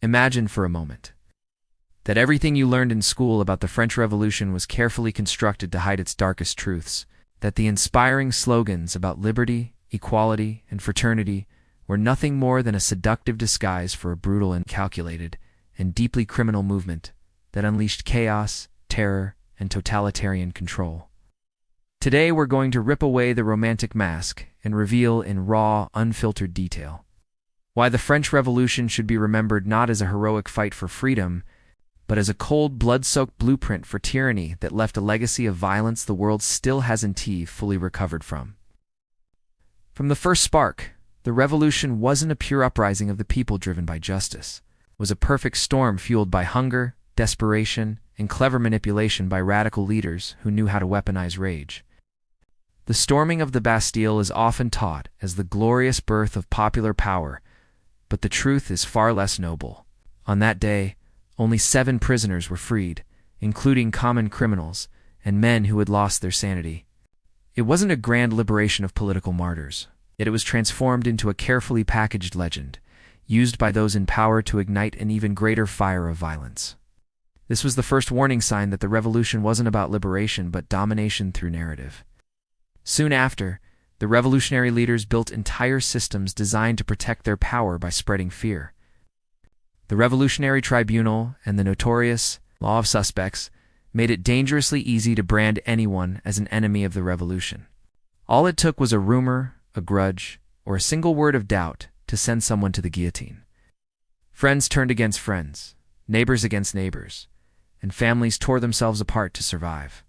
Imagine for a moment that everything you learned in school about the French Revolution was carefully constructed to hide its darkest truths, that the inspiring slogans about liberty, equality, and fraternity were nothing more than a seductive disguise for a brutal and calculated and deeply criminal movement that unleashed chaos, terror, and totalitarian control. Today we're going to rip away the romantic mask and reveal in raw, unfiltered detail why the French Revolution should be remembered not as a heroic fight for freedom, but as a cold, blood-soaked blueprint for tyranny that left a legacy of violence the world still hasn't fully recovered from. From the first spark, the revolution wasn't a pure uprising of the people driven by justice. It was a perfect storm fueled by hunger, desperation, and clever manipulation by radical leaders who knew how to weaponize rage. The storming of the Bastille is often taught as the glorious birth of popular power, but the truth is far less noble. On that day, only 7 prisoners were freed, including common criminals and men who had lost their sanity. It wasn't a grand liberation of political martyrs, yet it was transformed into a carefully packaged legend, used by those in power to ignite an even greater fire of violence. This was the first warning sign that the revolution wasn't about liberation but domination through narrative. Soon after, the revolutionary leaders built entire systems designed to protect their power by spreading fear. The Revolutionary Tribunal and the notorious Law of Suspects made it dangerously easy to brand anyone as an enemy of the revolution. All it took was a rumor, a grudge, or a single word of doubt to send someone to the guillotine. Friends turned against friends, neighbors against neighbors, and families tore themselves apart to survive.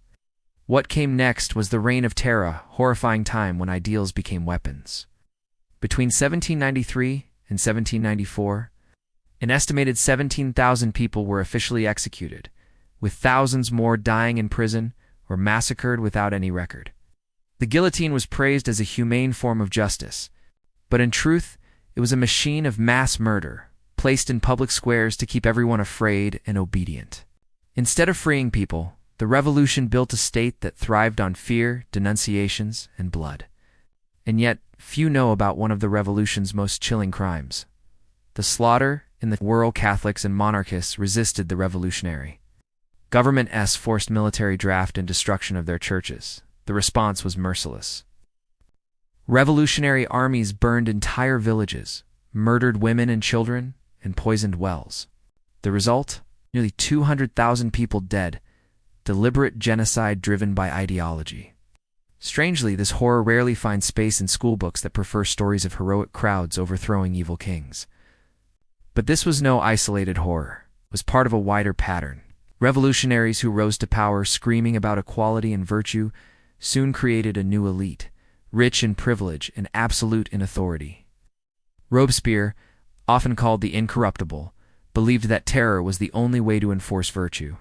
What came next was the reign of terror, a horrifying time when ideals became weapons. Between 1793 and 1794, an estimated 17,000 people were officially executed, with thousands more dying in prison or massacred without any record. The guillotine was praised as a humane form of justice, but in truth, it was a machine of mass murder, placed in public squares to keep everyone afraid and obedient. Instead of freeing people, the revolution built a state that thrived on fear, denunciations, and blood. And yet, few know about one of the revolution's most chilling crimes: the slaughter in the rural Catholics and monarchists resisted the revolutionary. Government forced military draft and destruction of their churches. The response was merciless. Revolutionary armies burned entire villages, murdered women and children, and poisoned wells. The result? Nearly 200,000 people dead. Deliberate genocide driven by ideology. Strangely, this horror rarely finds space in schoolbooks that prefer stories of heroic crowds overthrowing evil kings. But this was no isolated horror. It was part of a wider pattern. Revolutionaries who rose to power screaming about equality and virtue soon created a new elite, rich in privilege and absolute in authority. Robespierre, often called the Incorruptible, believed that terror was the only way to enforce virtue.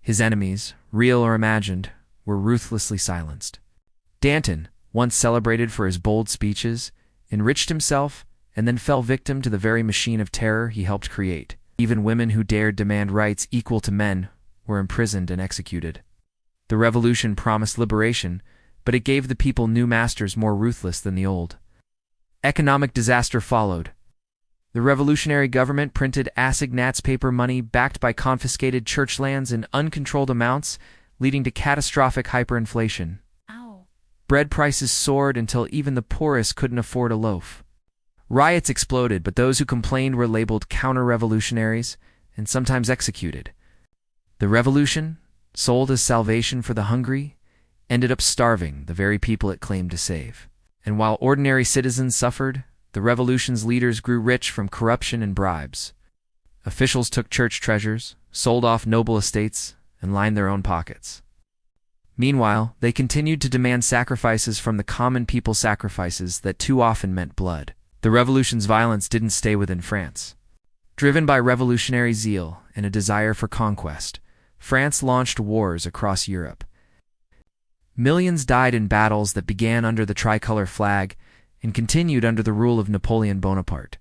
His enemies, real or imagined, were ruthlessly silenced. Danton, once celebrated for his bold speeches, enriched himself and then fell victim to the very machine of terror he helped create. Even women who dared demand rights equal to men were imprisoned and executed. The revolution promised liberation, but it gave the people new masters more ruthless than the old. Economic disaster followed. The revolutionary government printed assignats paper money backed by confiscated church lands in uncontrolled amounts, leading to catastrophic hyperinflation. Ow. Bread prices soared until even the poorest couldn't afford a loaf. Riots exploded, but those who complained were labeled counter-revolutionaries and sometimes executed. The revolution, sold as salvation for the hungry, ended up starving the very people it claimed to save. And while ordinary citizens suffered, the revolution's leaders grew rich from corruption and bribes. Officials took church treasures, sold off noble estates, and lined their own pockets. Meanwhile, they continued to demand sacrifices from the common people, sacrifices that too often meant blood. The revolution's violence didn't stay within France. Driven by revolutionary zeal and a desire for conquest, France launched wars across Europe. Millions died in battles that began under the tricolor flag and continued under the rule of Napoleon Bonaparte.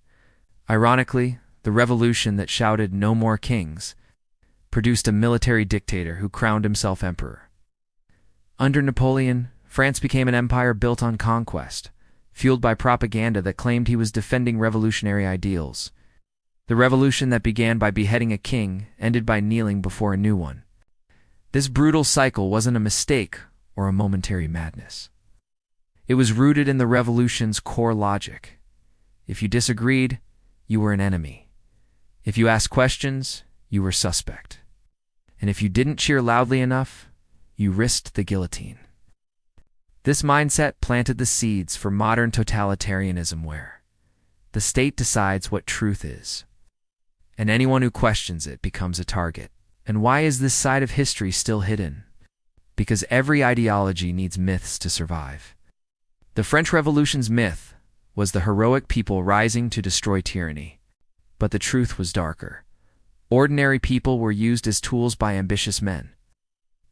Ironically, the revolution that shouted "No more kings" produced a military dictator who crowned himself emperor. Under Napoleon, France became an empire built on conquest, fueled by propaganda that claimed he was defending revolutionary ideals. The revolution that began by beheading a king ended by kneeling before a new one. This brutal cycle wasn't a mistake or a momentary madness. It was rooted in the revolution's core logic. If you disagreed, you were an enemy. If you asked questions, you were suspect. And if you didn't cheer loudly enough, you risked the guillotine. This mindset planted the seeds for modern totalitarianism where the state decides what truth is, and anyone who questions it becomes a target. And why is this side of history still hidden? Because every ideology needs myths to survive. The French Revolution's myth was the heroic people rising to destroy tyranny. But the truth was darker. Ordinary people were used as tools by ambitious men.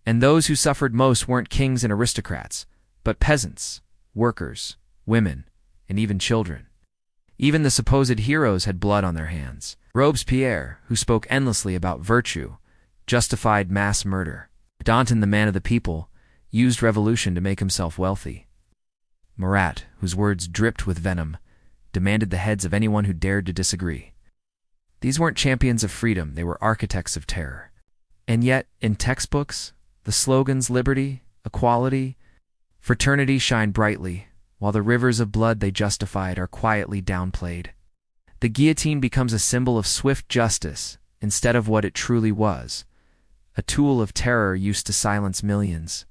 And those who suffered most weren't kings and aristocrats, but peasants, workers, women, and even children. Even the supposed heroes had blood on their hands. Robespierre, who spoke endlessly about virtue, justified mass murder. Danton, the man of the people, used revolution to make himself wealthy. Marat, whose words dripped with venom, demanded the heads of anyone who dared to disagree. These weren't champions of freedom, they were architects of terror. And yet, in textbooks, the slogans liberty, equality, fraternity shine brightly, while the rivers of blood they justified are quietly downplayed. The guillotine becomes a symbol of swift justice instead of what it truly was, a tool of terror used to silence millions.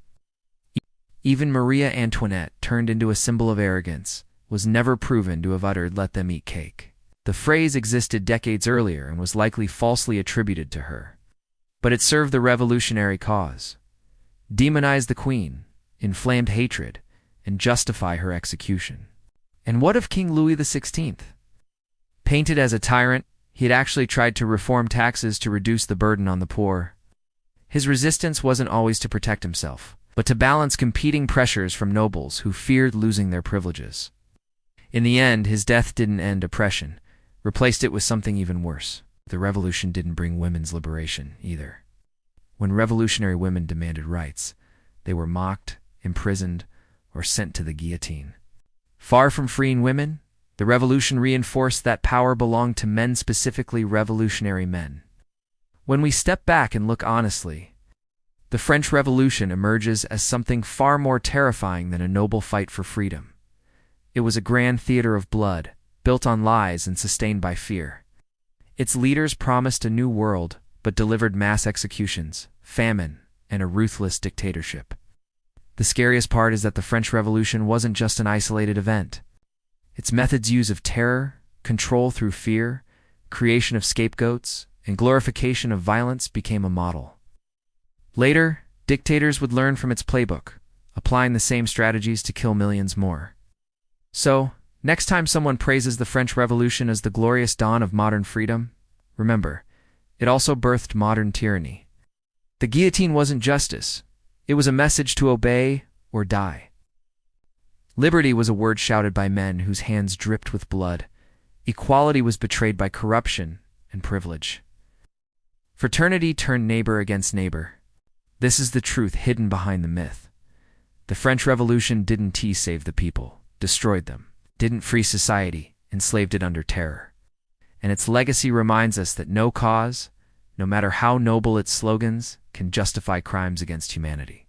Even Maria Antoinette, turned into a symbol of arrogance, was never proven to have uttered "let them eat cake." The phrase existed decades earlier and was likely falsely attributed to her. But it served the revolutionary cause. Demonize the queen, inflamed hatred, and justify her execution. And what of King Louis XVI? Painted as a tyrant, he had actually tried to reform taxes to reduce the burden on the poor. His resistance wasn't always to protect himself, but to balance competing pressures from nobles who feared losing their privileges. In the end, his death didn't end oppression, replaced it with something even worse. The revolution didn't bring women's liberation either. When revolutionary women demanded rights, they were mocked, imprisoned, or sent to the guillotine. Far from freeing women, the revolution reinforced that power belonged to men, specifically revolutionary men. When we step back and look honestly, the French Revolution emerges as something far more terrifying than a noble fight for freedom. It was a grand theater of blood, built on lies and sustained by fear. Its leaders promised a new world, but delivered mass executions, famine, and a ruthless dictatorship. The scariest part is that the French Revolution wasn't just an isolated event. Its methods use of terror, control through fear, creation of scapegoats, and glorification of violence became a model. Later, dictators would learn from its playbook, applying the same strategies to kill millions more. So, next time someone praises the French Revolution as the glorious dawn of modern freedom, remember, it also birthed modern tyranny. The guillotine wasn't justice. It was a message to obey or die. Liberty was a word shouted by men whose hands dripped with blood. Equality was betrayed by corruption and privilege. Fraternity turned neighbor against neighbor. This is the truth hidden behind the myth. The French Revolution didn't save the people, destroyed them, didn't free society, enslaved it under terror. And its legacy reminds us that no cause, no matter how noble its slogans, can justify crimes against humanity.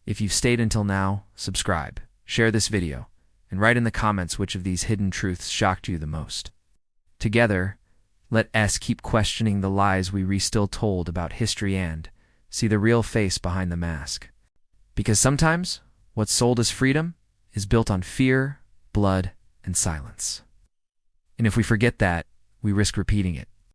If you've stayed until now, subscribe, share this video, and write in the comments which of these hidden truths shocked you the most. Together, let us keep questioning the lies we still told about history and see the real face behind the mask. Because sometimes, what's sold as freedom is built on fear, blood, and silence. And if we forget that, we risk repeating it.